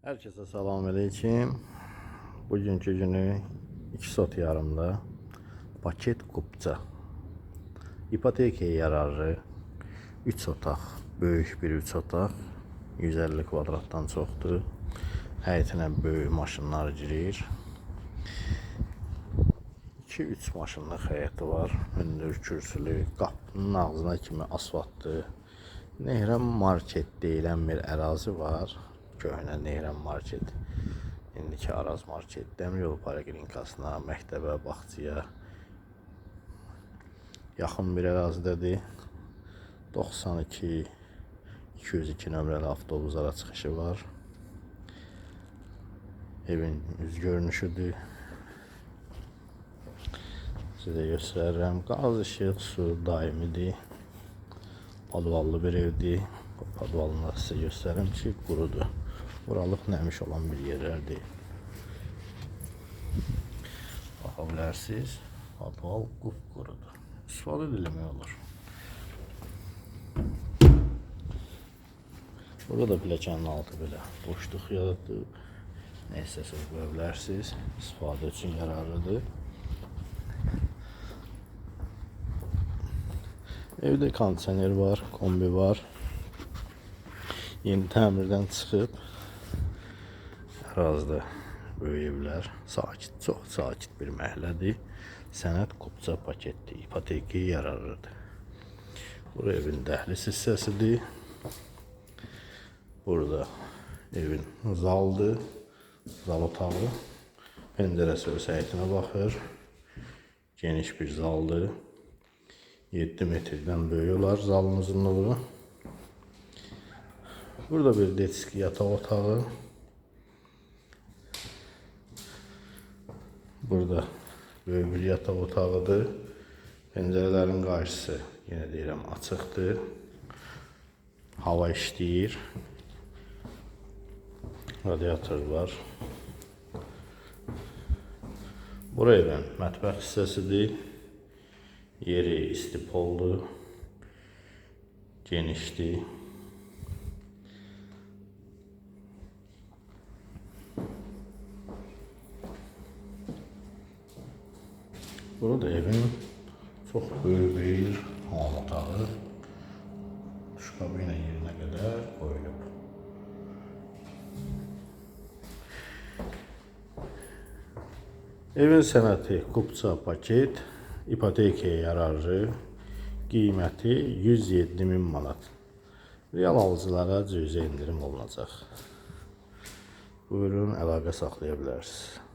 Herkese selamünaleyküm. Bugünkü günü 2 sot yarımda paket kupça. İpotekaya yararlı 3 otaq, böyük bir 3 otaq, 150 kvadratdan çoxdur. Həyətinə böyük maşınlar girir. 2-3 maşınlıq həyəti var. Hündür kürsülü, qapının ağzına kimi asfaltlı. Nehrəm market deyilən bir ərazi var. Köhnə Nehrəm market. İndiki Araz market. Dəmiryolu poliklinikasına, məktəbə, bağçaya yaxın bir ərazidədir. 92 202 nömrəli avtobuslara çıxışı var. Evin üz görünüşüdür. Sizə göstərirəm. Qaz, işıq, su daimidir. Podvallı bir evdir. Podvalını da sizə göstərim ki, qurudur. Buralıq nəmiş olan bir yerlərdir. Baxa bilərsiniz, podval qupqurudur. İstifadə ediləmək olur. Burada pilləkənin altı belə boşluq yaradıb. Nə istəsəniz qoya bilərsiniz. İstifadə üçün yararlıdır. Evdə kondisioner var, kombi var. Yeni təmirdən çıxıb. Ərazidə böyük evlər, sakit, çox sakit bir məhəllədir. Sənəd kupça paketdir, ipotekaya yararlıdır. Bura evin dəhliz hissəsidir. Burada evin zaldır, zal otağı. Pəncərəsi öz həyətinə baxır. Geniş bir zaldır. 7 metrdən böyük olar zalın uzunluğu. Burada bir detski yataq otağı. Burada böyük bir yataq otağıdır. Pəncərələrin qarşısı, yenə deyirəm, açıqdır. Hava işləyir. Radiator var. Bura evin mətbəx hissəsidir. Yeri istipoldur. Genişdir. Burada evin çox böyük bir hamam otağı. Şkabina yerinə qədər qoyulub. Evin sənəti kupça paket, ipotekaya yararlı, qiyməti 107.000 manat. Real alıcılara cüzi indirim olunacaq. Buyurun, əlaqə saxlaya bilərsiniz.